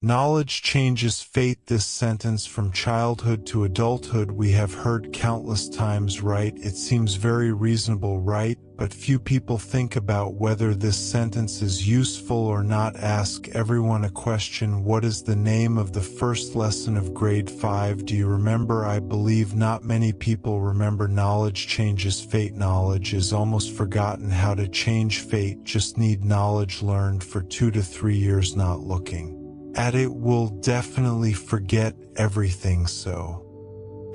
Knowledge changes fate. This sentence from childhood to adulthood we have heard countless times, right? It seems very reasonable, right? But few people think about whether this sentence is useful or not. Ask everyone a question. What is the name of the first lesson of grade 5? Do you remember? I believe not many people remember. Knowledge changes fate. Knowledge is almost forgotten. How to change fate. Just need knowledge learned for 2 to 3 years. Not looking at it will definitely forget everything. So,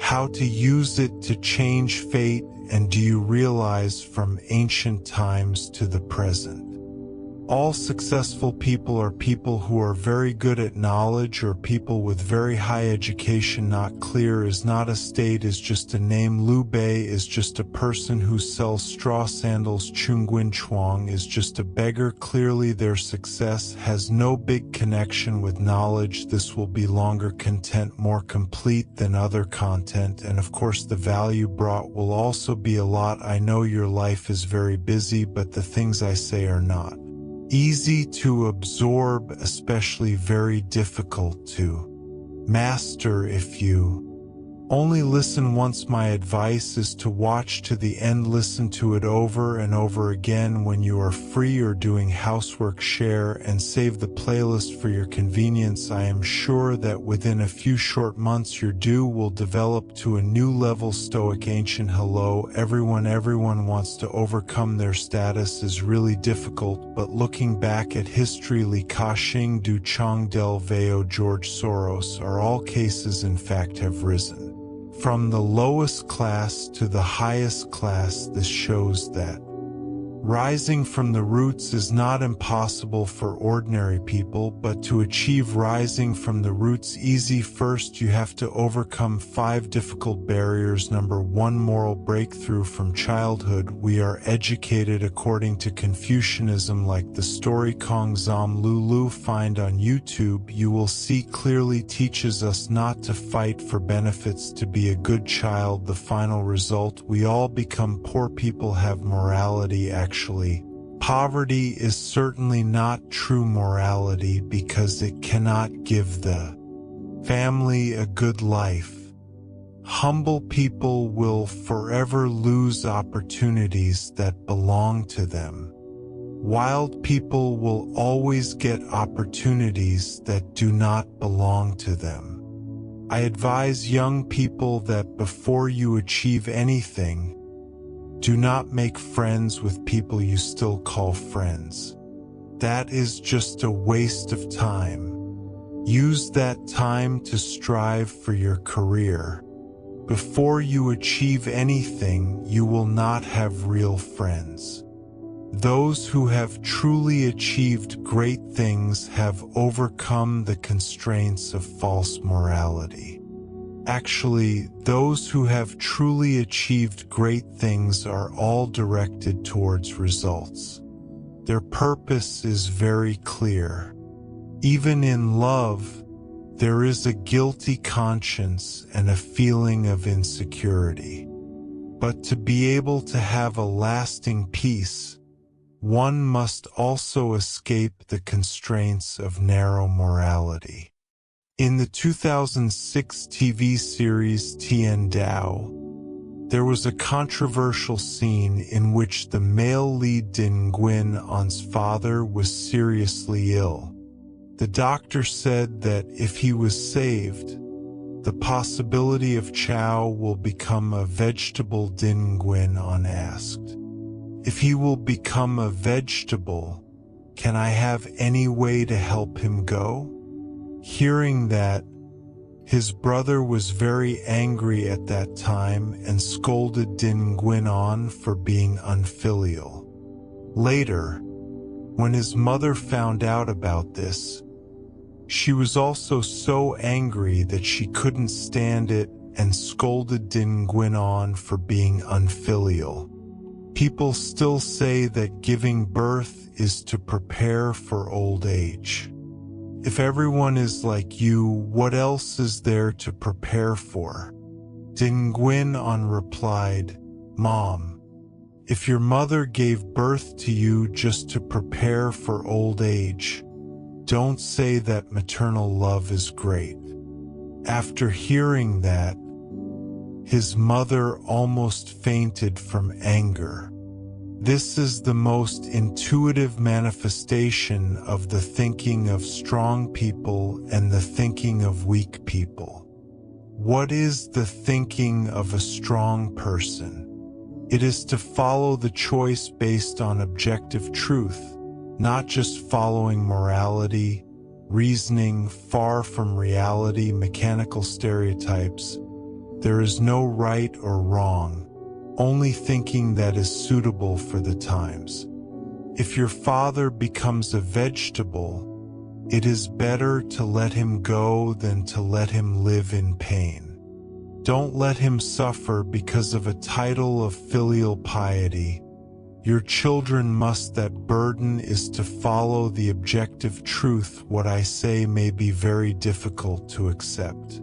how to use it to change fate? And do you realize from ancient times to the present, all successful people are people who are very good at knowledge, or people with very high education. Not clear is not a state, is just a name. Liu Bei is just a person who sells straw sandals. Chunguin Chuang is just a beggar. Clearly their success has no big connection with knowledge. This will be longer content, more complete than other content, and of course the value brought will also be a lot. I know your life is very busy, but the things I say are not easy to absorb, especially very difficult to master if you only listen once. My advice is to watch to the end. Listen to it over and over again when you are free or doing housework. Share and save the playlist for your convenience. I am sure that within a few short months your do will develop to a new level. Stoic ancient. Hello everyone. Everyone wants to overcome their status is really difficult, but looking back at history, Li Ka-shing, Du Chang Del Valle, George Soros are all cases in fact have risen from the lowest class to the highest class. This shows that rising from the roots is not impossible for ordinary people, but to achieve rising from the roots easy. First, you have to overcome 5 difficult barriers. Number 1, moral breakthrough. From childhood, we are educated according to Confucianism, like the story Kong Zom Lulu. Find on YouTube. You will see clearly teaches us not to fight for benefits, to be a good child. The final result, we all become poor. People have morality. Actually, poverty is certainly not true morality because it cannot give the family a good life. Humble people will forever lose opportunities that belong to them. Wild people will always get opportunities that do not belong to them. I advise young people that before you achieve anything, do not make friends with people you still call friends. That is just a waste of time. Use that time to strive for your career. Before you achieve anything, you will not have real friends. Those who have truly achieved great things have overcome the constraints of false morality. Actually, those who have truly achieved great things are all directed towards results. Their purpose is very clear. Even in love, there is a guilty conscience and a feeling of insecurity. But to be able to have a lasting peace, one must also escape the constraints of narrow morality. In the 2006 TV series Tian Dao, there was a controversial scene in which the male lead Din Guin's father was seriously ill. The doctor said that if he was saved, the possibility of Chow will become a vegetable. Din Guin asked, "If he will become a vegetable, can I have any way to help him go?" Hearing that, his brother was very angry at that time and scolded Din Guin for being unfilial. Later, when his mother found out about this, she was also so angry that she couldn't stand it and scolded Din Guin for being unfilial. People still say that giving birth is to prepare for old age. If everyone is like you, what else is there to prepare for? Din Guin replied, "Mom, if your mother gave birth to you just to prepare for old age, Don't say that maternal love is great." After hearing that, his mother almost fainted from anger. This is the most intuitive manifestation of the thinking of strong people and the thinking of weak people. What is the thinking of a strong person? It is to follow the choice based on objective truth, not just following morality, reasoning far from reality, mechanical stereotypes. There is no right or wrong, only thinking that is suitable for the times. If your father becomes a vegetable, it is better to let him go than to let him live in pain. Don't let him suffer because of a title of filial piety. Your children must. That burden is to follow the objective truth. What I say may be very difficult to accept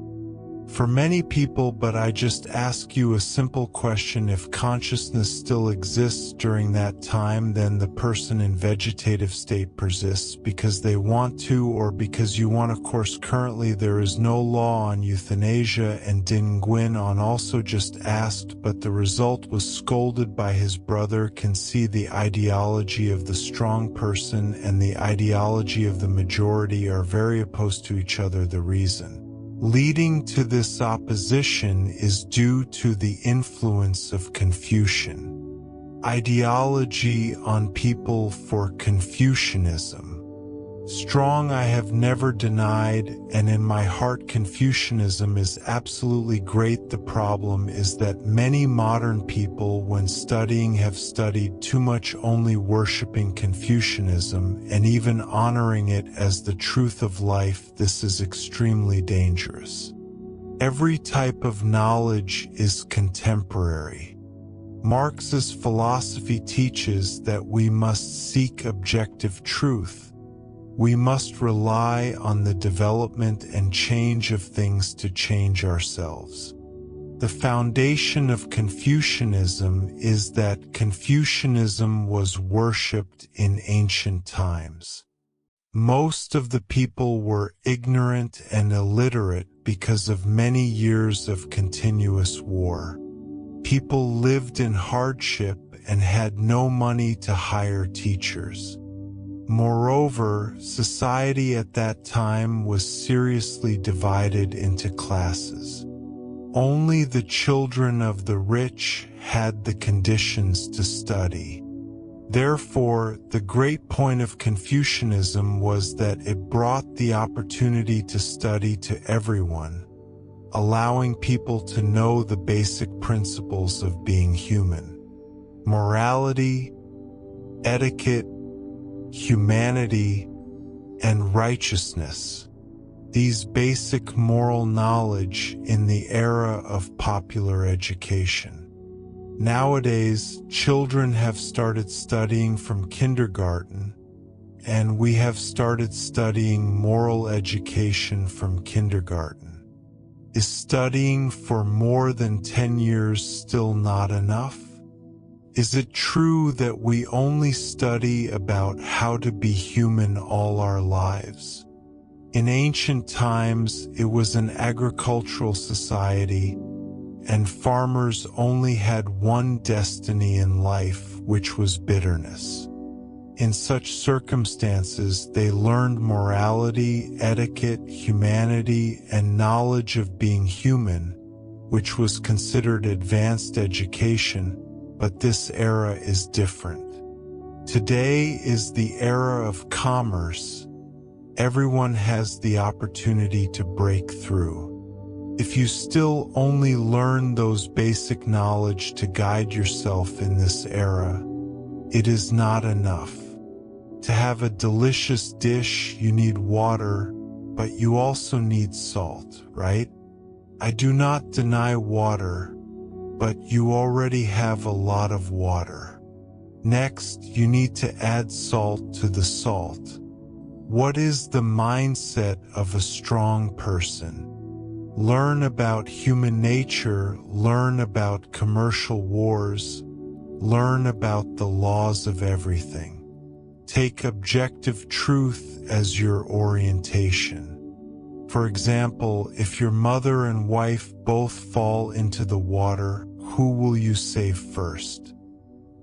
for many people, but I just ask you a simple question. If consciousness still exists during that time, then the person in vegetative state persists because they want to or because you want. Of course, currently there is no law on euthanasia, and Din Nguyen on also just asked, but the result was scolded by his brother. Can see the ideology of the strong person and the ideology of the majority are very opposed to each other. The reason leading to this opposition is due to the influence of Confucian ideology on people for Confucianism. Strong, I have never denied, and in my heart Confucianism is absolutely great. The problem is that many modern people, when studying, have studied too much, only worshiping Confucianism and even honoring it as the truth of life. This is extremely dangerous. Every type of knowledge is contemporary. Marx's philosophy teaches that we must seek objective truth. We must rely on the development and change of things to change ourselves. The foundation of Confucianism is that Confucianism was worshipped in ancient times. Most of the people were ignorant and illiterate because of many years of continuous war. People lived in hardship and had no money to hire teachers. Moreover, society at that time was seriously divided into classes. Only the children of the rich had the conditions to study. Therefore, the great point of Confucianism was that it brought the opportunity to study to everyone, allowing people to know the basic principles of being human: morality, etiquette, humanity, and righteousness. These basic moral knowledge in the era of popular education. Nowadays, children have started studying from kindergarten, and we have started studying moral education from kindergarten. Is studying for more than 10 years still not enough? Is it true that we only study about how to be human all our lives? In ancient times, it was an agricultural society, and farmers only had one destiny in life, which was bitterness. In such circumstances, they learned morality, etiquette, humanity, and knowledge of being human, which was considered advanced education. But this era is different. Today is the era of commerce. Everyone has the opportunity to break through. If you still only learn those basic knowledge to guide yourself in this era, it is not enough. To have a delicious dish, you need water, but you also need salt, right? I do not deny water, but you already have a lot of water. Next, you need to add salt to the salt. What is the mindset of a strong person? Learn about human nature, learn about commercial wars, learn about the laws of everything. Take objective truth as your orientation. For example, if your mother and wife both fall into the water, who will you save first?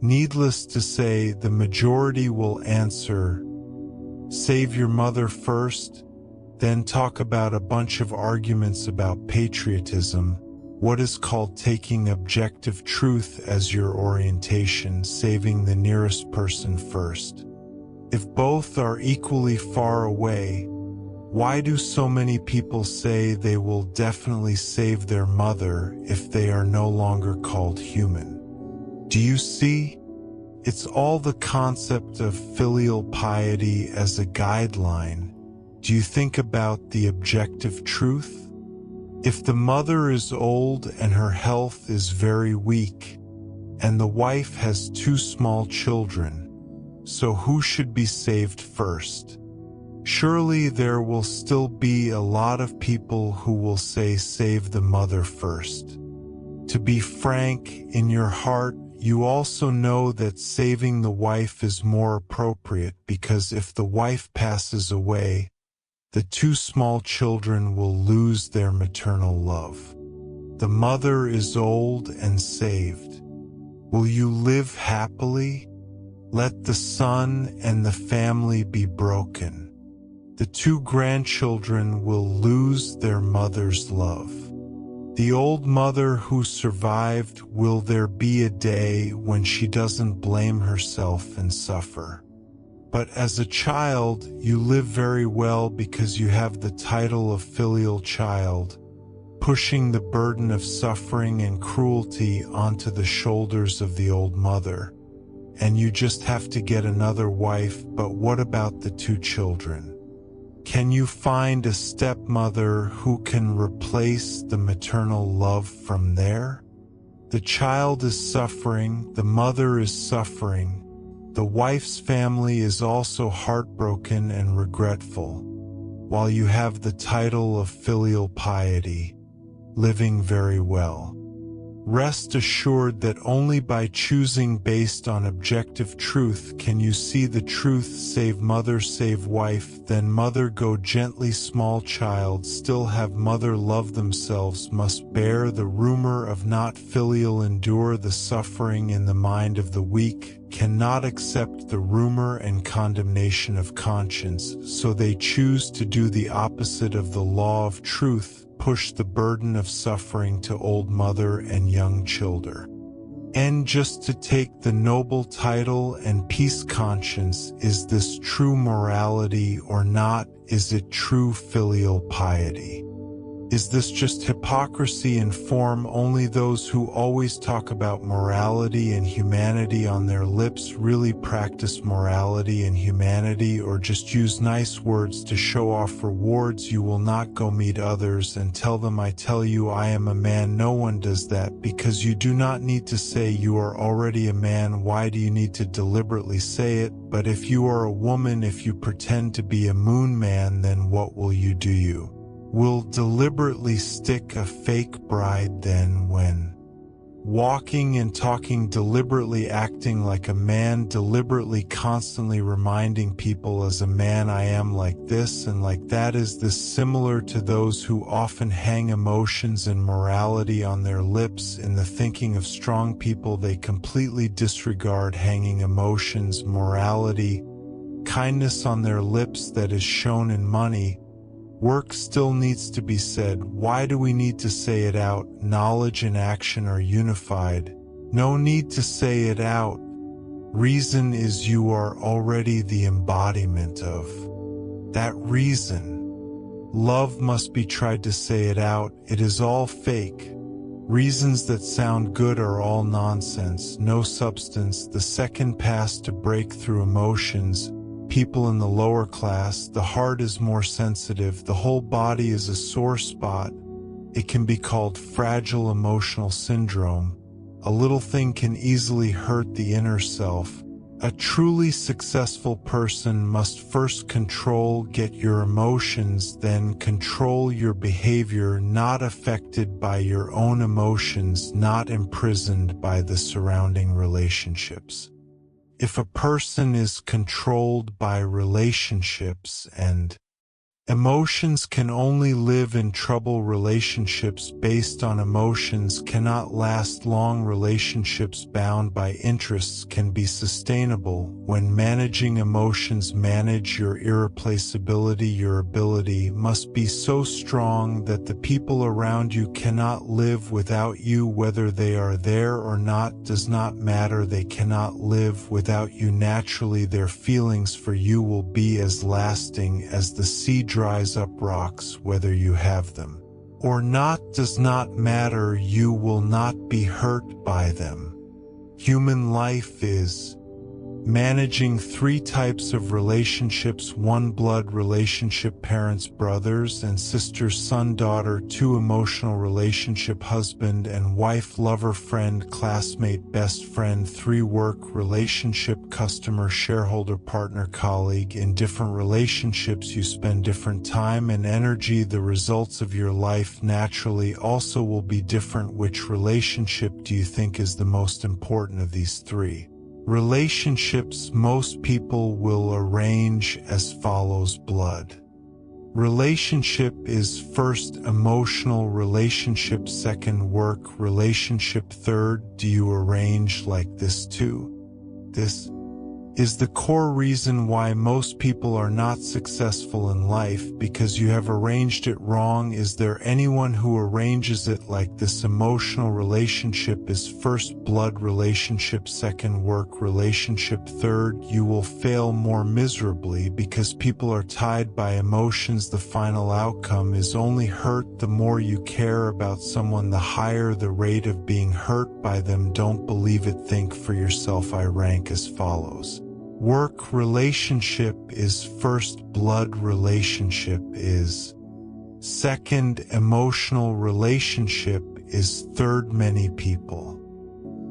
Needless to say, the majority will answer, save your mother first, then talk about a bunch of arguments about patriotism, what is called taking objective truth as your orientation, saving the nearest person first. If both are equally far away, why do so many people say they will definitely save their mother if they are no longer called human? Do you see? It's all the concept of filial piety as a guideline. Do you think about the objective truth? If the mother is old and her health is very weak, and the wife has 2 small children, so who should be saved first? Surely there will still be a lot of people who will say save the mother first. To be frank, in your heart, you also know that saving the wife is more appropriate because if the wife passes away, the 2 small children will lose their maternal love. The mother is old and saved. Will you live happily? Let the son and the family be broken. The 2 grandchildren will lose their mother's love. The old mother who survived, will there be a day when she doesn't blame herself and suffer? But as a child, you live very well because you have the title of filial child, pushing the burden of suffering and cruelty onto the shoulders of the old mother. And you just have to get another wife, but what about the 2 children? Can you find a stepmother who can replace the maternal love from there? The child is suffering, the mother is suffering, the wife's family is also heartbroken and regretful, while you have the title of filial piety, living very well. Rest assured that only by choosing based on objective truth can you see the truth. Save mother, save wife, then mother go gently. Small child still have mother. Love themselves, must bear the rumor of not filial. Endure the suffering in the mind of the weak, cannot accept the rumor and condemnation of conscience, so they choose to do the opposite of the law of truth, push the burden of suffering to old mother and young children. And just to take the noble title and peace conscience, is this true morality or not? Is it true filial piety? Is this just hypocrisy in form? Only those who always talk about morality and humanity on their lips really practice morality and humanity, or just use nice words to show off rewards. You will not go meet others and tell them, I tell you I am a man. No one does that, because you do not need to say you are already a man. Why do you need to deliberately say it? But if you are a woman, if you pretend to be a moon man, then what will you do? You will deliberately stick a fake bride. Then when walking and talking, deliberately acting like a man, deliberately constantly reminding people as a man, I am like this and like that. Is this similar to those who often hang emotions and morality on their lips? In the thinking of strong people, they completely disregard hanging emotions, morality, kindness on their lips that is shown in money. Work still needs to be said. Why do we need to say it out? Knowledge and action are unified. No need to say it out. Reason is you are already the embodiment of that reason. Love must be tried to say it out. It is all fake. Reasons that sound good are all nonsense, no substance. The second pass to break through emotions. People in the lower class, the heart is more sensitive, the whole body is a sore spot. It can be called fragile emotional syndrome. A little thing can easily hurt the inner self. A truly successful person must first get your emotions, then control your behavior, not affected by your own emotions, not imprisoned by the surrounding relationships. If a person is controlled by relationships and emotions can only live in trouble, relationships based on emotions cannot last long. Relationships bound by interests can be sustainable. When managing emotions, manage your irreplaceability. Your ability must be so strong that the people around you cannot live without you. Whether they are there or not does not matter. They cannot live without you. Naturally, their feelings for you will be as lasting as the sea dries up rocks. Whether you have them or not does not matter. You will not be hurt by them. Human life is managing three types of relationships: 1 blood relationship, parents, brothers and sisters, son, daughter; 2 emotional relationship, husband and wife, lover, friend, classmate, best friend; 3 work relationship, customer, shareholder, partner, colleague. In different relationships you spend different time and energy. The results of your life naturally also will be different. Which relationship do you think is the most important of these three relationships? Most people will arrange as follows: blood relationship is first, emotional relationship second, work relationship third. Do you arrange like this too? This is the core reason why most people are not successful in life, because you have arranged it wrong. Is there anyone who arranges it like this? Emotional relationship is first, blood relationship second, work relationship third. You will fail more miserably because people are tied by emotions. The final outcome is only hurt. The more you care about someone, the higher the rate of being hurt by them. Don't believe it, think for yourself. I rank as follows: work relationship is first, blood relationship is second, emotional relationship is third. Many people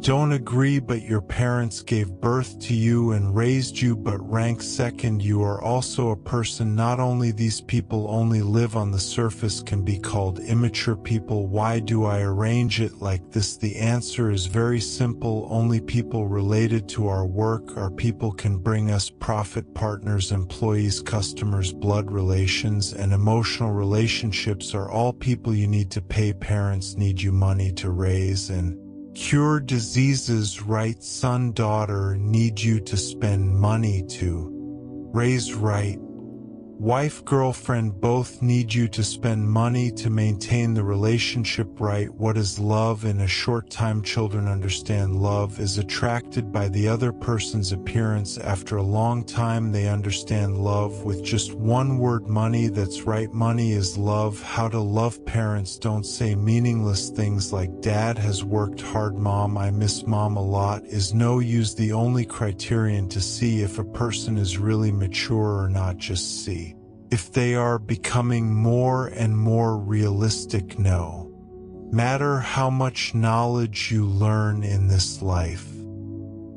don't agree, but your parents gave birth to you and raised you, but rank second. You are also a person. Not only these people only live on the surface, can be called immature people. Why do I arrange it like this? The answer is very simple. Only people related to our work are people can bring us profit: partners, employees, customers. Blood relations and emotional relationships are all people you need to pay. Parents need you money to raise and cure diseases, right? Son, daughter need you to spend money to raise, right? Wife, girlfriend both need you to spend money to maintain the relationship, right? What is love? In a short time, children understand love is attracted by the other person's appearance. After a long time, they understand love with just one word: money. That's right, money is love. How to love? Parents don't say meaningless things like dad has worked hard, mom, I miss mom a lot is no use. The only criterion to see if a person is really mature or not, just see if they are becoming more and more realistic. No matter how much knowledge you learn in this life,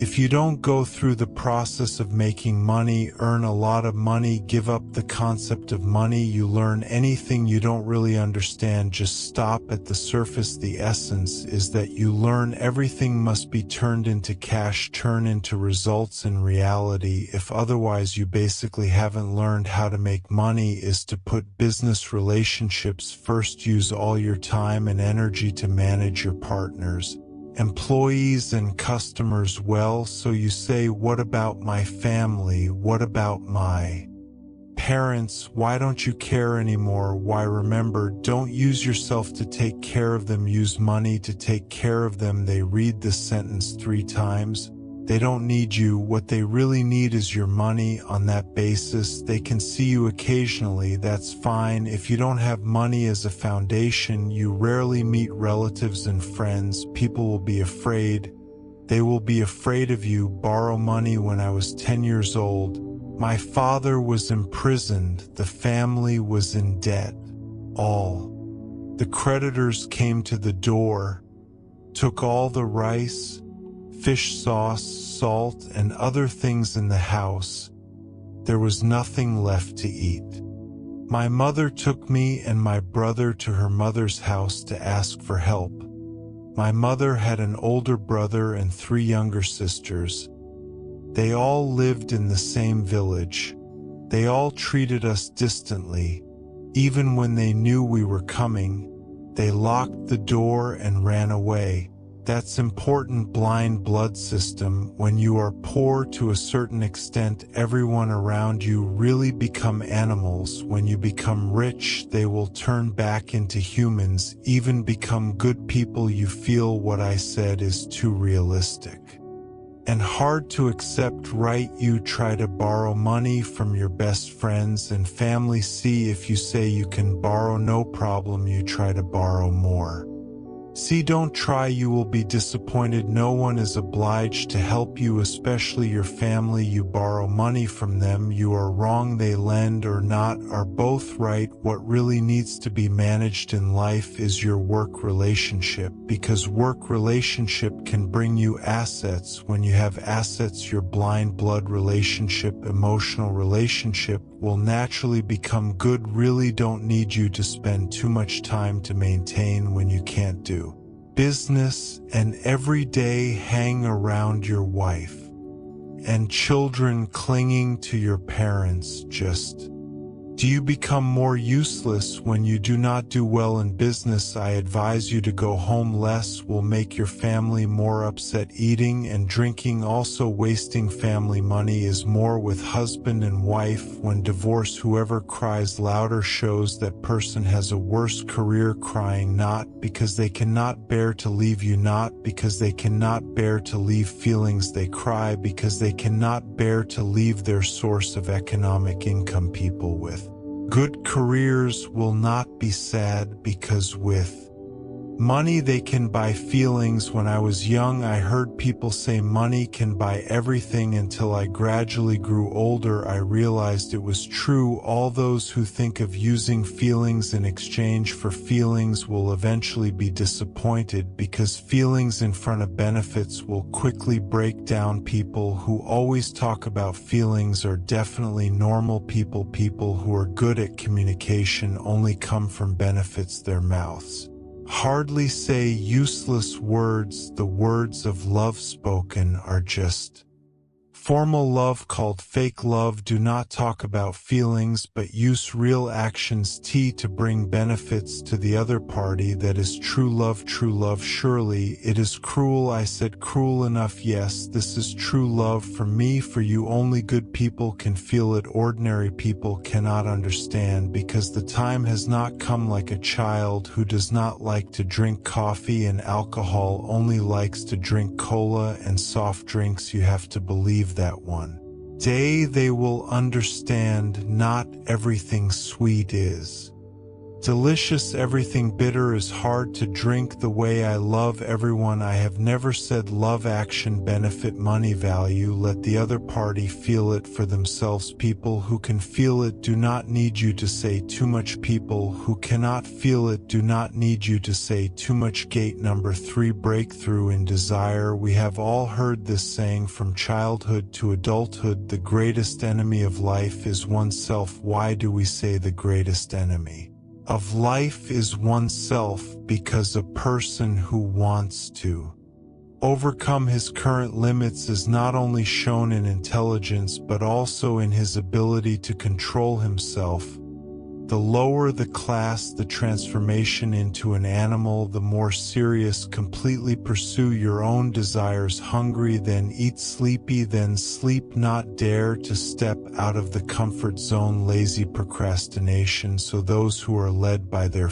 if you don't go through the process of making money, earn a lot of money, give up the concept of money, you learn anything you don't really understand, just stop at the surface. The essence is that you learn everything must be turned into cash, turn into results in reality. If otherwise, you basically haven't learned how to make money. Is to put business relationships first. Use all your time and energy to manage your partners, employees and customers well. So you say, what about my family? What about my parents? Why don't you care anymore? Why? Remember, don't use yourself to take care of them. Use money to take care of them. They read this sentence 3 times. They don't need you. What they really need is your money. On that basis, they can see you occasionally. That's fine. If you don't have money as a foundation, you rarely meet relatives and friends. People will be afraid. They will be afraid of you. Borrow money. When I was 10 years old, my father was imprisoned. The family was in debt. All the creditors came to the door, took all the rice, fish sauce, salt, and other things in the house. There was nothing left to eat. My mother took me and my brother to her mother's house to ask for help. My mother had an older brother and 3 younger sisters. They all lived in the same village. They all treated us distantly. Even when they knew we were coming, they locked the door and ran away. That's important blind blood system. When you are poor to a certain extent, everyone around you really become animals. When you become rich, they will turn back into humans, even become good people. You feel what I said is too realistic and hard to accept, right? You try to borrow money from your best friends and family. See, if you say you can borrow, no problem, you try to borrow more. See, don't try, you will be disappointed. No one is obliged to help you, especially your family. You borrow money from them. You are wrong. They lend or not are both right. What really needs to be managed in life is your work relationship, because work relationship can bring you assets. When you have assets, your blind blood relationship, emotional relationship will naturally become good. Really don't need you to spend too much time to maintain when you can't do business and every day hang around your wife and children clinging to your parents. Do you become more useless when you do not do well in business? I advise you to go home less. Will make your family more upset. Eating and drinking, also wasting family money, is more with husband and wife. When divorce, whoever cries louder shows that person has a worse career. Crying not because they cannot bear to leave you, not because they cannot bear to leave feelings. They cry because they cannot bear to leave their source of economic income. People with good careers will not be sad because with money they can buy feelings. When I was young, I heard people say money can buy everything. Until I gradually grew older, I realized it was true. All those who think of using feelings in exchange for feelings will eventually be disappointed, because feelings in front of benefits will quickly break down. People who always talk about feelings are definitely normal people. People who are good at communication only come from benefits. Their mouths hardly say useless words. The words of love spoken are just formal love, called fake love. Do not talk about feelings, but use real actions to bring benefits to the other party. That is true love. True love. Surely it is cruel. I said cruel enough. Yes, this is true love for me, for you. Only good people can feel it. Ordinary people cannot understand, because the time has not come. Like a child who does not like to drink coffee and alcohol, only likes to drink cola and soft drinks. You have to believe that one day they will understand. Not everything sweet is delicious. Everything bitter is hard to drink. The way I love everyone. I have never said love, action, benefit, money, value. Let the other party feel it for themselves. People who can feel it do not need you to say too much. People who cannot feel it do not need you to say too much. Gate number 3, breakthrough in desire. We have all heard this saying from childhood to adulthood: the greatest enemy of life is oneself. Why do we say the greatest enemy of life is oneself? Because a person who wants to overcome his current limits is not only shown in intelligence but also in his ability to control himself. The lower the class, the transformation into an animal, the more serious. Completely pursue your own desires. Hungry, then eat. Sleepy, then sleep. Not dare to step out of the comfort zone. Lazy, procrastination. So those who are led by their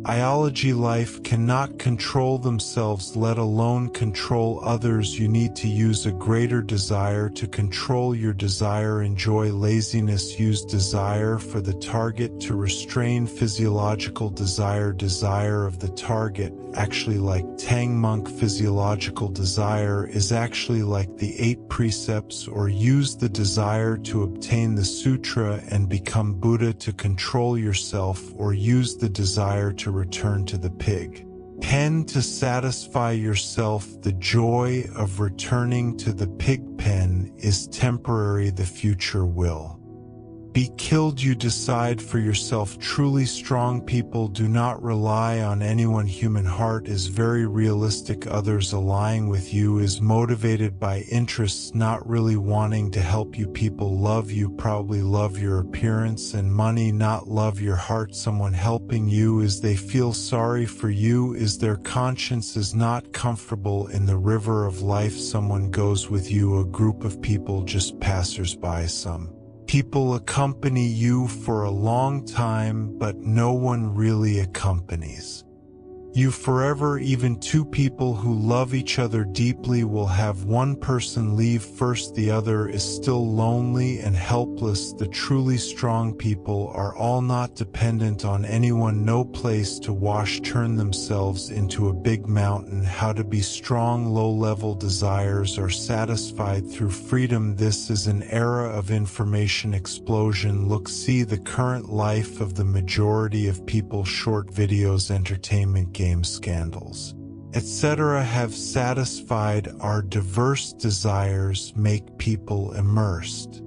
ideology, life, cannot control themselves, let alone control others. You need to use a greater desire to control your desire. Enjoy laziness. Use desire for the target to restrain physiological desire. Desire of the target, actually like Tang Monk. Physiological desire is actually like the 8 precepts. Or use the desire to obtain the sutra and become Buddha. To control yourself, or use the desire to return to the pig pen to satisfy yourself. The joy of returning to the pig pen is temporary. The future will Be killed. You decide for yourself. Truly strong people do not rely on anyone. Human heart is very realistic. Others allying with you is motivated by interests, not really wanting to help you. People love you, probably love your appearance and money, not love your heart. Someone helping you is they feel sorry for you, is their conscience is not comfortable in the river of life. Someone goes with you. A group of people, just passers-by. Some people accompany you for a long time, but no one really accompanies you forever. Even two people who love each other deeply will have one person leave first. The other is still lonely and helpless. The truly strong people are all not dependent on anyone. No place to wash. Turn themselves into a big mountain. How to be strong. Low-level desires are satisfied through freedom. This is an era of information explosion. Look, see the current life of the majority of people. Short videos, entertainment, games, scandals, etc. have satisfied our diverse desires, make people immersed,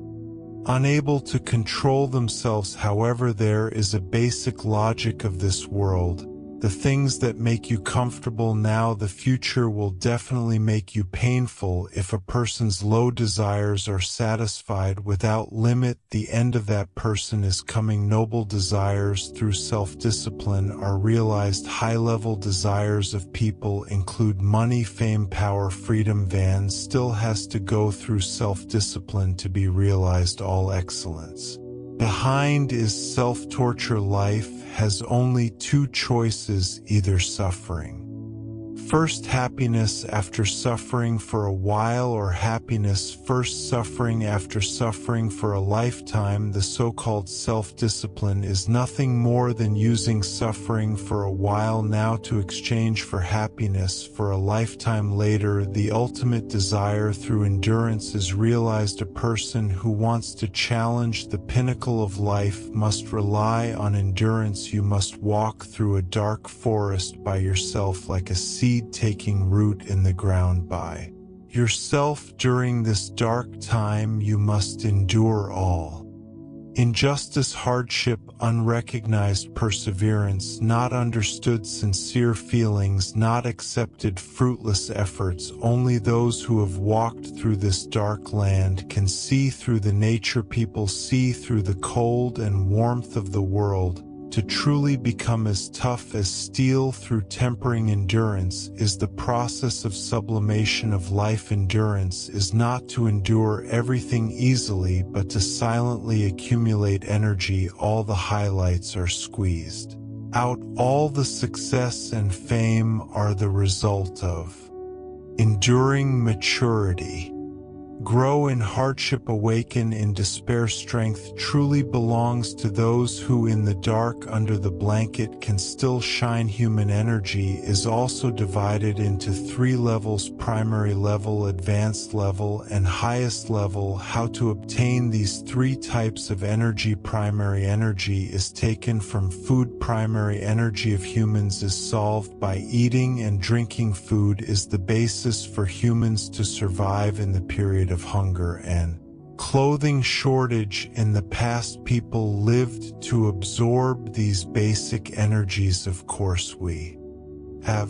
unable to control themselves. However, there is a basic logic of this world. The things that make you comfortable now, the future will definitely make you painful. If a person's low desires are satisfied without limit, the end of that person is coming. Noble desires through self-discipline are realized. High-level desires of people include money, fame, power, freedom. Van still has to go through self-discipline to be realized. All excellence behind is self-torture. Life has only two choices, either suffering first, happiness after suffering for a while, or happiness first, suffering after suffering for a lifetime. The so-called self-discipline is nothing more than using suffering for a while now to exchange for happiness for a lifetime later. The ultimate desire through endurance is realized. A person who wants to challenge the pinnacle of life must rely on endurance. You must walk through a dark forest by yourself, like a seed taking root in the ground by yourself. During this dark time you must endure all injustice, hardship, unrecognized perseverance, not understood sincere feelings, not accepted fruitless efforts. Only those who have walked through this dark land can see through the nature. People see through the cold and warmth of the world. To truly become as tough as steel through tempering endurance is the process of sublimation of life. Endurance is not to endure everything easily, but to silently accumulate energy. All the highlights are squeezed out. All the success and fame are the result of enduring. Maturity. Grow in hardship, awaken in despair. Strength truly belongs to those who in the dark under the blanket can still shine. Human energy is also divided into three levels: primary level, advanced level, and highest level. How to obtain these three types of energy? Primary energy is taken from food. Primary energy of humans is solved by eating and drinking. Food is the basis for humans to survive in the period of hunger and clothing shortage. In the past, people lived to absorb these basic energies. Of course, we have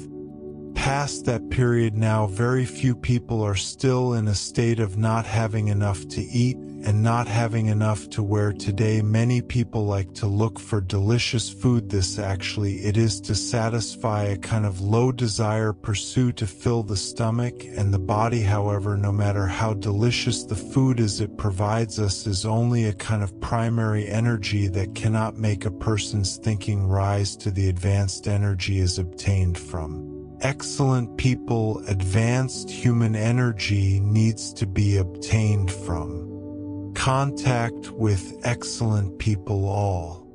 passed that period now. Very few people are still in a state of not having enough to eat and not having enough to wear. Today, many people like to look for delicious food. This actually, it is to satisfy a kind of low desire, pursue to fill the stomach and the body. However, no matter how delicious the food is it provides us is only a kind of primary energy that cannot make a person's thinking rise to the advanced energy is obtained from excellent people. Advanced human energy needs to be obtained from contact with excellent people. All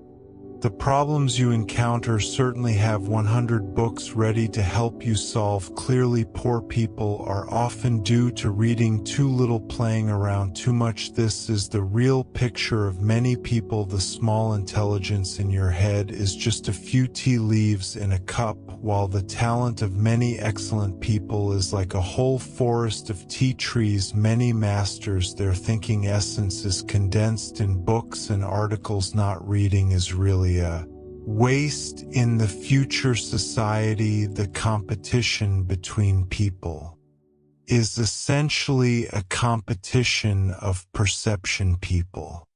The problems you encounter certainly have 100 books ready to help you solve. Clearly, poor people are often due to reading too little, playing around too much. This is the real picture of many people. The small intelligence in your head is just a few tea leaves in a cup, while the talent of many excellent people is like a whole forest of tea trees. Many masters, their thinking essence is condensed in books and articles. Not reading is really a waste. In the future society, the competition between people is essentially a competition of perception. People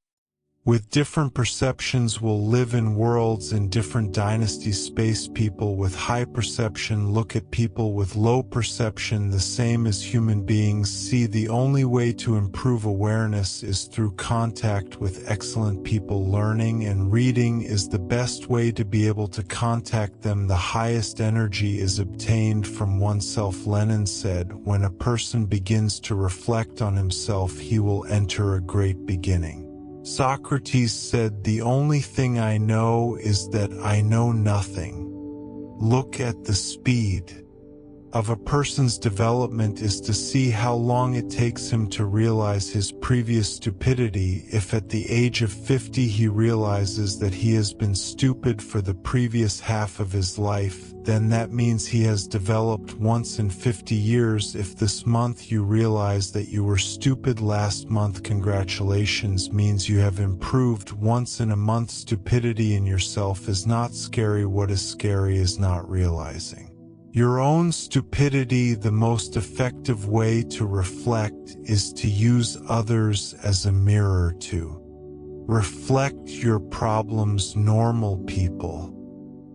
with different perceptions will live in worlds in different dynasties. Space people with high perception look at people with low perception the same as human beings. See, the only way to improve awareness is through contact with excellent people. Learning and reading is the best way to be able to contact them. The highest energy is obtained from oneself. Lenin said, when a person begins to reflect on himself, he will enter a great beginning. Socrates said, the only thing I know is that I know nothing. Look at the speed of a person's development is to see how long it takes him to realize his previous stupidity. If at the age of 50 he realizes that he has been stupid for the previous half of his life, then that means he has developed once in 50 years. If this month you realize that you were stupid last month, congratulations, means you have improved once in a month. Stupidity in yourself is not scary. What is scary is not realizing your own stupidity. The most effective way to reflect is to use others as a mirror to reflect your problems. Normal people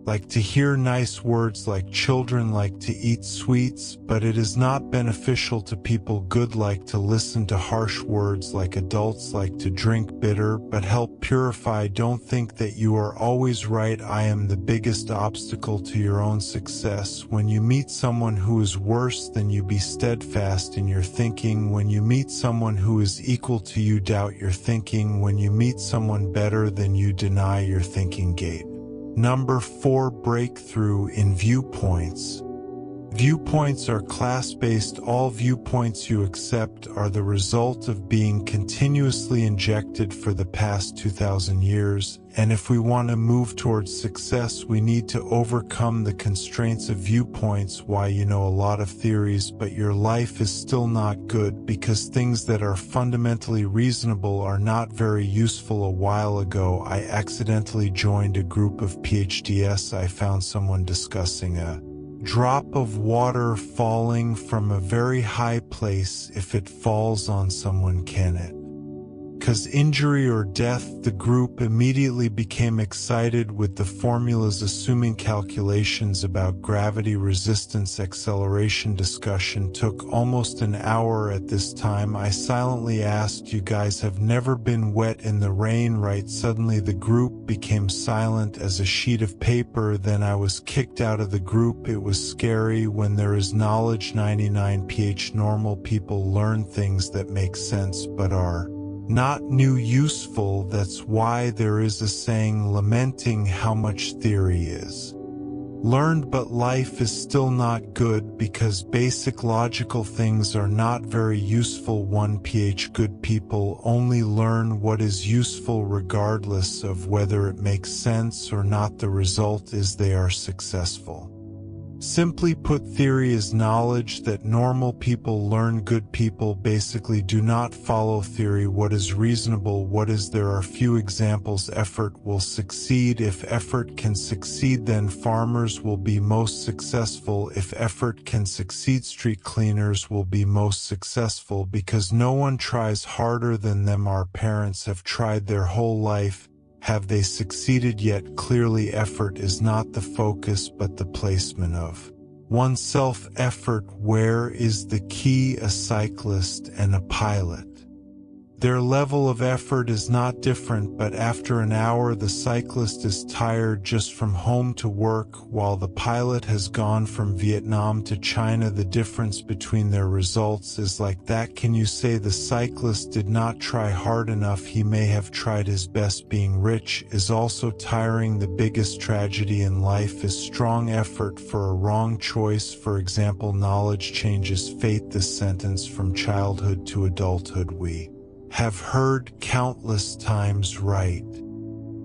like to hear nice words, like children like to eat sweets, but it is not beneficial to people. Good like to listen to harsh words, like adults like to drink bitter, but help purify. Don't think that you are always right. I am the biggest obstacle to your own success. When you meet someone who is worse than you, be steadfast in your thinking. When you meet someone who is equal to you, doubt your thinking. When you meet someone better than you, deny your thinking gate. Number 4. Breakthrough in viewpoints. Viewpoints are class-based. All viewpoints you accept are the result of being continuously injected for the past 2,000 years, and if we want to move towards success, we need to overcome the constraints of viewpoints. Why? You know a lot of theories, but your life is still not good because things that are fundamentally reasonable are not very useful. A while ago, I accidentally joined a group of PhDs. I found someone discussing a drop of water falling from a very high place. If it falls on someone, can it cause injury or death? The group immediately became excited with the formulas, assuming calculations about gravity, resistance, acceleration. Discussion took almost an hour. At this time, I silently asked, you guys have never been wet in the rain, right? Suddenly the group became silent as a sheet of paper. Then I was kicked out of the group. It was scary. When there is knowledge, 99% normal people learn things that make sense but are not new useful. That's why there is a saying lamenting how much theory is learned but life is still not good, because basic logical things are not very useful. 1% good people only learn what is useful regardless of whether it makes sense or not. The result is they are successful. Simply put, theory is knowledge that normal people learn. Good people basically do not follow theory. What is reasonable? What is? There are few examples. Effort will succeed. If effort can succeed, then farmers will be most successful. If effort can succeed, street cleaners will be most successful, because no one tries harder than them. Our parents have tried their whole life. Have they succeeded yet? Clearly, effort is not the focus but the placement of oneself. Effort. Where is the key? A cyclist and a pilot Their level of effort is not different, but after an hour the cyclist is tired just from home to work, while the pilot has gone from Vietnam to China. The difference between their results is like that. Can you say the cyclist did not try hard enough? He may have tried his best. Being rich is also tiring. The biggest tragedy in life is strong effort for a wrong choice. For example, knowledge changes fate. This sentence from childhood to adulthood we have heard countless times, right?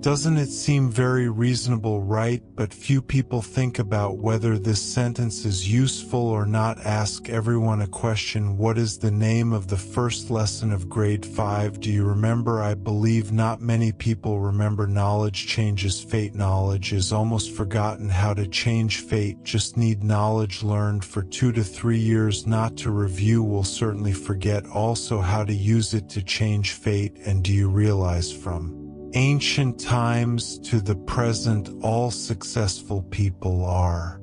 Doesn't it seem very reasonable, right? But few people think about whether this sentence is useful or not. Ask everyone a question. What is the name of the first lesson of grade 5? Do you remember? I believe not many people remember. Knowledge changes fate. Knowledge is almost forgotten. How to change fate? Just need knowledge learned for 2 to 3 years not to review. Will certainly forget. Also how to use it to change fate. And do you realize from ancient times to the present, all successful people are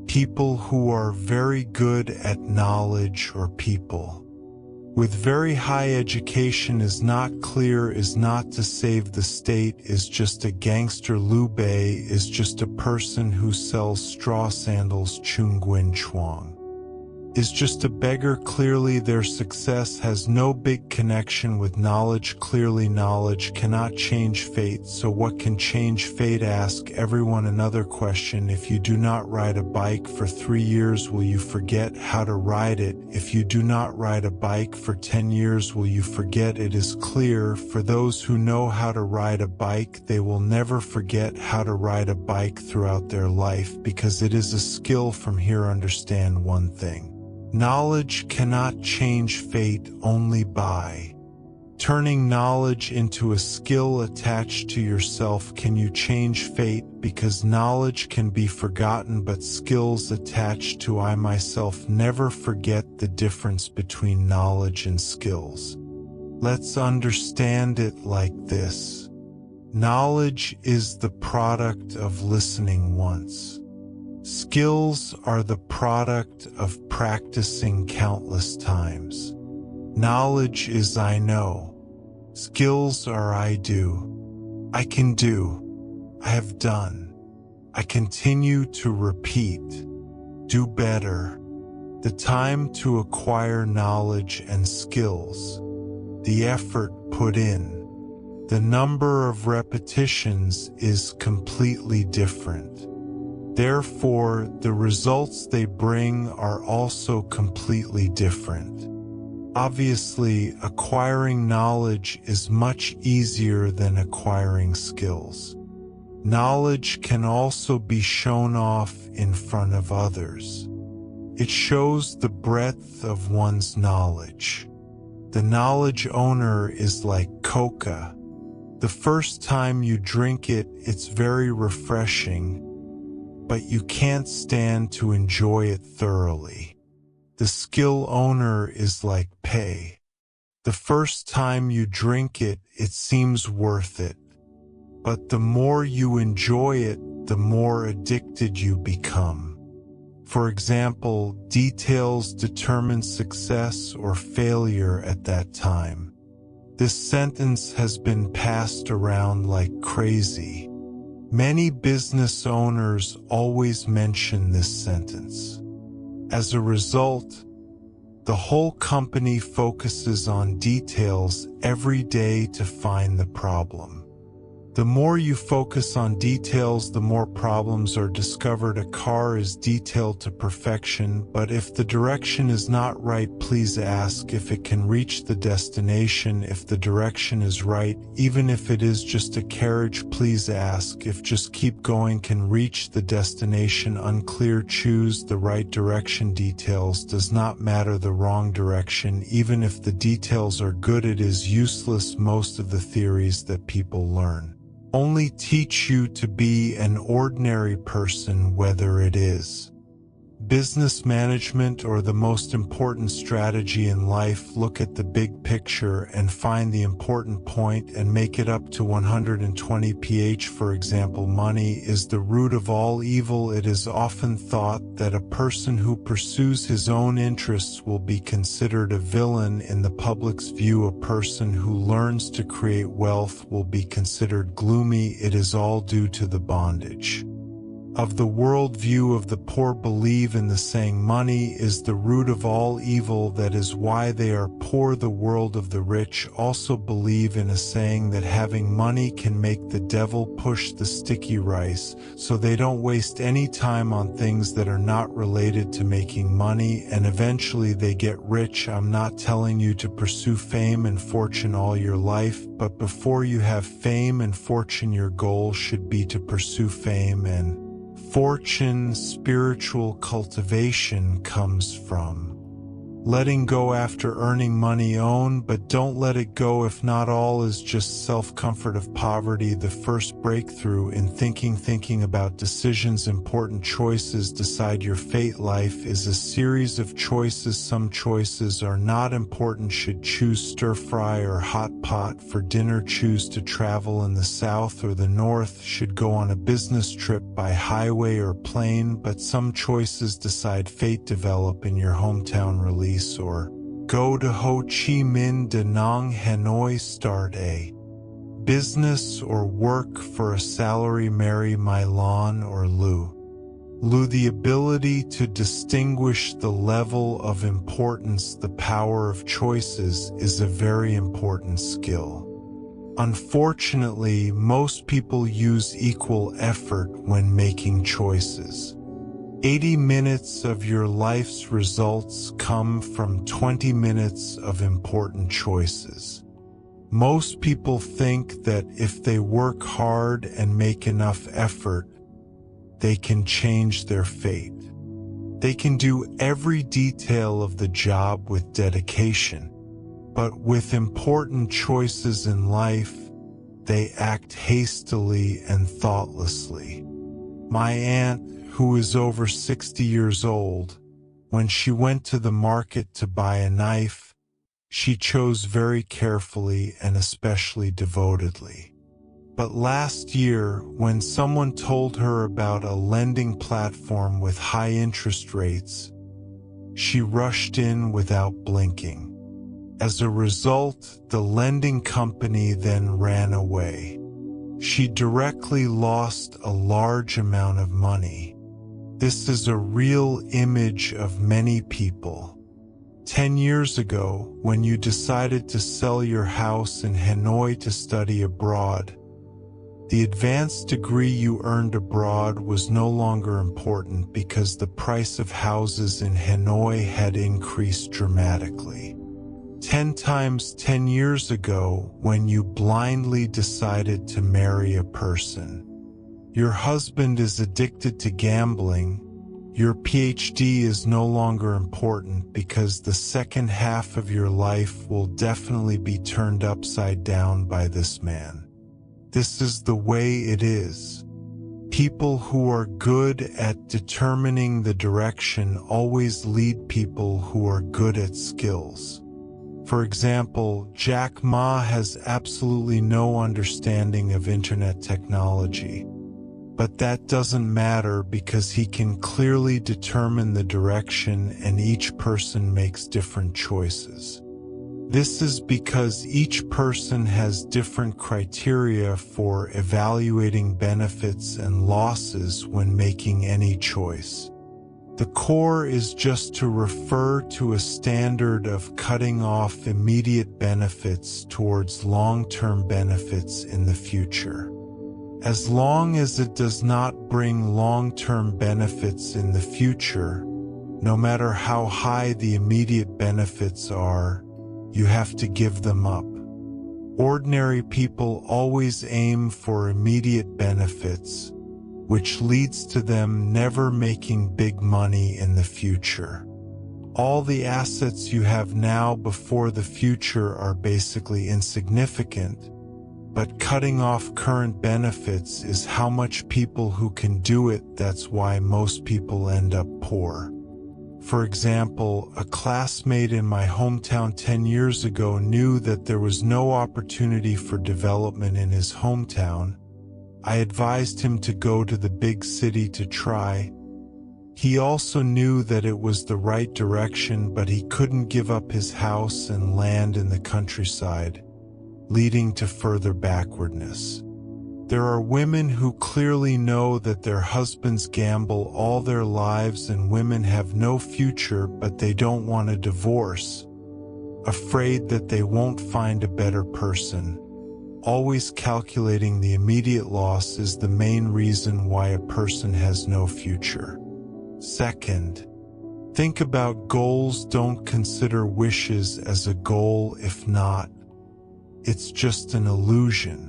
people who are very good at knowledge, or people with very high education. Is not clear, is not to save the state, is just a gangster. Liu Bei is just a person who sells straw sandals. Chung Guin Chuang is just a beggar. Clearly their success has no big connection with knowledge. Clearly knowledge cannot change fate. So what can change fate? Ask everyone another question. If you do not ride a bike for 3 years, will you forget how to ride it? If you do not ride a bike for 10 years, will you forget? It is clear for those who know how to ride a bike, they will never forget how to ride a bike throughout their life, because it is a skill. From here, understand one thing. Knowledge cannot change fate. Only by turning knowledge into a skill attached to yourself can you change fate, because knowledge can be forgotten, but skills attached to I myself never forget. The difference between knowledge and skills. Let's understand it like this. Knowledge is the product of listening once. Skills are the product of practicing countless times. Knowledge is I know. Skills are I do. I can do. I have done. I continue to repeat. Do better. The time to acquire knowledge and skills. The effort put in. The number of repetitions is completely different. Therefore, the results they bring are also completely different. Obviously, acquiring knowledge is much easier than acquiring skills. Knowledge can also be shown off in front of others. It shows the breadth of one's knowledge. The knowledge owner is like coca. The first time you drink it, it's very refreshing, but you can't stand to enjoy it thoroughly. The skill owner is like pay. The first time you drink it, it seems worth it. But the more you enjoy it, the more addicted you become. For example, details determine success or failure at that time. This sentence has been passed around like crazy. Many business owners always mention this sentence. As a result, the whole company focuses on details every day to find the problem. The more you focus on details, the more problems are discovered. A car is detailed to perfection, but if the direction is not right, please ask if it can reach the destination. If the direction is right, even if it is just a carriage, please ask if just keep going can reach the destination. Unclear. Choose the right direction. Details does not matter the wrong direction. Even if the details are good, it is useless. Most of the theories that people learn only teach you to be an ordinary person, whether it is business management or the most important strategy in life, look at the big picture and find the important point and make it up to 120 ph. For example, money is the root of all evil. It is often thought that a person who pursues his own interests will be considered a villain. In the public's view, a person who learns to create wealth will be considered gloomy. It is all due to the bondage of the worldview of the poor. Believe in the saying, money is the root of all evil. That is why they are poor. The world of the rich also believe in a saying that having money can make the devil push the sticky rice, so they don't waste any time on things that are not related to making money, and eventually they get rich. I'm not telling you to pursue fame and fortune all your life, but before you have fame and fortune, your goal should be to pursue fame and fortune. Spiritual cultivation comes from letting go after earning money. Own, but don't let it go. If not, all is just self-comfort of poverty. The first breakthrough in thinking about decisions, important choices decide your fate. Life is a series of choices. Some choices are not important. Should choose stir fry or hot pot for dinner. Choose to travel in the south or the north. Should go on a business trip by highway or plane. But some choices decide fate. Develop in your hometown. Release or go to Ho Chi Minh, Da Nang, Hanoi. Start a business or work for a salary. Marry My Lan or Lu. The ability to distinguish the level of importance, the power of choices, is a very important skill. Unfortunately, most people use equal effort when making choices. 80 minutes of your life's results come from 20 minutes of important choices. Most people think that if they work hard and make enough effort, they can change their fate. They can do every detail of the job with dedication, but with important choices in life, they act hastily and thoughtlessly. My aunt, who is over 60 years old, when she went to the market to buy a knife, she chose very carefully and especially devotedly. But last year, when someone told her about a lending platform with high interest rates, she rushed in without blinking. As a result, the lending company then ran away. She directly lost a large amount of money. This is a real image of many people. 10 years ago, when you decided to sell your house in Hanoi to study abroad, the advanced degree you earned abroad was no longer important because the price of houses in Hanoi had increased dramatically. 10 times 10 years ago, when you blindly decided to marry a person, your husband is addicted to gambling, your PhD is no longer important because the second half of your life will definitely be turned upside down by this man. This is the way it is. People who are good at determining the direction always lead people who are good at skills. For example, Jack Ma has absolutely no understanding of internet technology. But that doesn't matter because he can clearly determine the direction, and each person makes different choices. This is because each person has different criteria for evaluating benefits and losses when making any choice. The core is just to refer to a standard of cutting off immediate benefits towards long-term benefits in the future. As long as it does not bring long-term benefits in the future, no matter how high the immediate benefits are, you have to give them up. Ordinary people always aim for immediate benefits, which leads to them never making big money in the future. All the assets you have now before the future are basically insignificant, but cutting off current benefits is how much people who can do it. That's why most people end up poor. For example, a classmate in my hometown 10 years ago knew that there was no opportunity for development in his hometown. I advised him to go to the big city to try. He also knew that it was the right direction, but he couldn't give up his house and land in the countryside, leading to further backwardness. There are women who clearly know that their husbands gamble all their lives and women have no future, but they don't want a divorce, afraid that they won't find a better person. Always calculating the immediate loss is the main reason why a person has no future. Second, think about goals. Don't consider wishes as a goal. If not, it's just an illusion.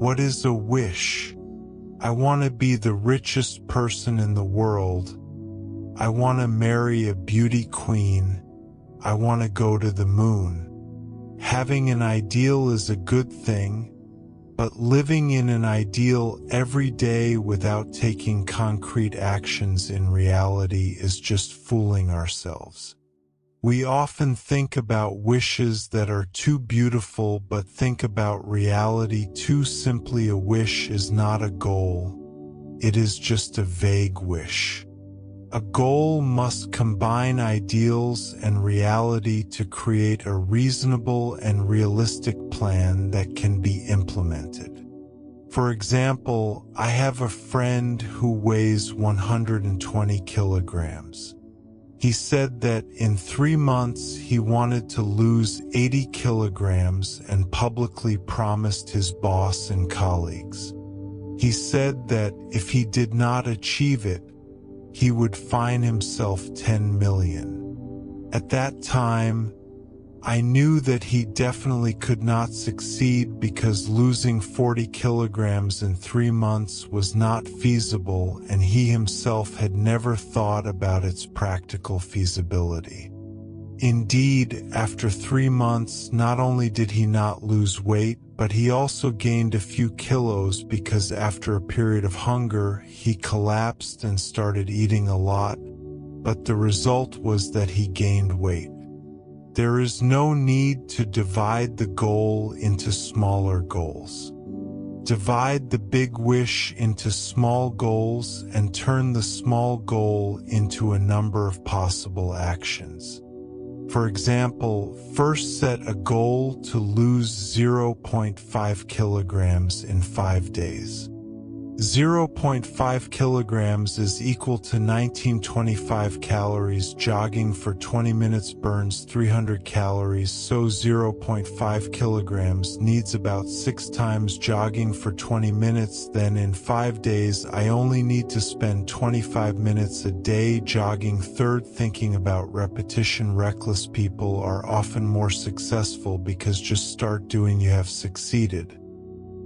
What is a wish? I want to be the richest person in the world. I want to marry a beauty queen. I want to go to the moon. Having an ideal is a good thing, but living in an ideal every day without taking concrete actions in reality is just fooling ourselves. We often think about wishes that are too beautiful, but think about reality too simply. A wish is not a goal. It is just a vague wish. A goal must combine ideals and reality to create a reasonable and realistic plan that can be implemented. For example, I have a friend who weighs 120 kilograms. He said that in 3 months he wanted to lose 80 kilograms and publicly promised his boss and colleagues. He said that if he did not achieve it, he would fine himself $10 million. At that time, I knew that he definitely could not succeed because losing 40 kilograms in 3 months was not feasible, and he himself had never thought about its practical feasibility. Indeed, after 3 months, not only did he not lose weight, but he also gained a few kilos because after a period of hunger, he collapsed and started eating a lot, but the result was that he gained weight. There is no need to divide the goal into smaller goals. Divide the big wish into small goals and turn the small goal into a number of possible actions. For example, first set a goal to lose 0.5 kilograms in 5 days. 0.5 kilograms is equal to 1925 calories. Jogging for 20 minutes burns 300 calories, so 0.5 kilograms needs about 6 times jogging for 20 minutes. Then in 5 days, I only need to spend 25 minutes a day jogging. Third, thinking about repetition. Reckless people are often more successful because just start doing. You have succeeded.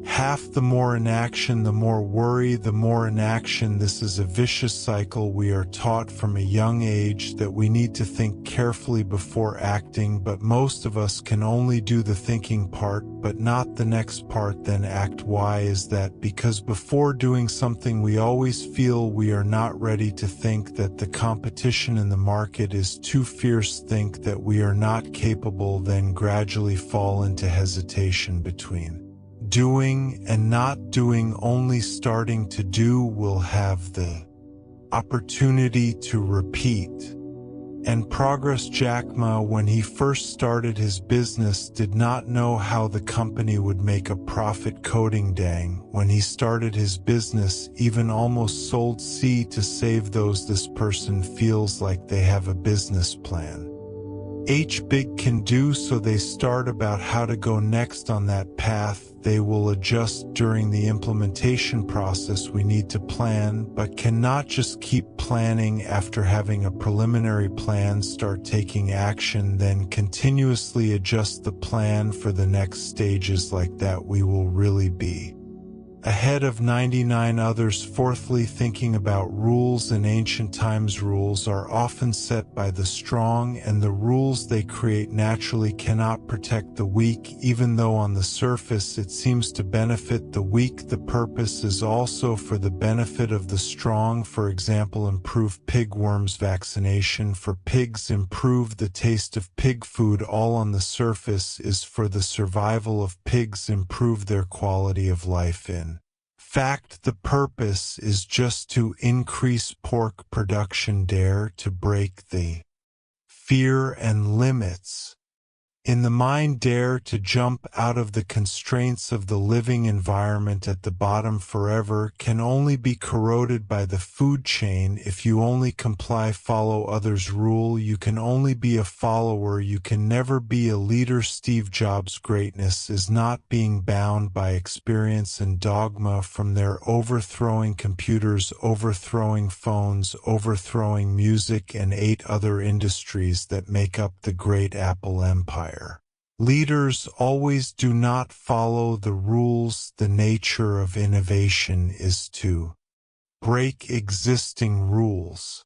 Half the more inaction, the more worry, the more inaction. This is a vicious cycle. We are taught from a young age that we need to think carefully before acting, but most of us can only do the thinking part, but not the next part, then act. Why is that? Because before doing something we always feel we are not ready to think that the competition in the market is too fierce, think that we are not capable, then gradually fall into hesitation between doing and not doing. Only starting to do will have the opportunity to repeat and progress. Jack Ma, when he first started his business, did not know how the company would make a profit. Coding dang, when he started his business, even almost sold C to save those. This person feels like they have a business plan. Big can do, so they start about how to go next on that path. They will adjust during the implementation process. We need to plan, but cannot just keep planning. After having a preliminary plan, start taking action, then continuously adjust the plan for the next stages. Like that, we will really be ahead of 99 others. Fourthly, thinking about rules. In ancient times, rules are often set by the strong, and the rules they create naturally cannot protect the weak, even though on the surface it seems to benefit the weak. The purpose is also for the benefit of the strong. For example, improve pigworms vaccination for pigs, improve the taste of pig food. All on the surface is for the survival of pigs, improve their quality of life. In fact, the purpose is just to increase pork production. Dare to break the fear and limits in the mind. Dare to jump out of the constraints of the living environment at the bottom. Forever can only be corroded by the food chain if you only comply. Follow others' rule. You can only be a follower. You can never be a leader. Steve Jobs' greatness is not being bound by experience and dogma. From their overthrowing computers, overthrowing phones, overthrowing music, and 8 other industries that make up the great Apple empire. Leaders always do not follow the rules. The nature of innovation is to break existing rules.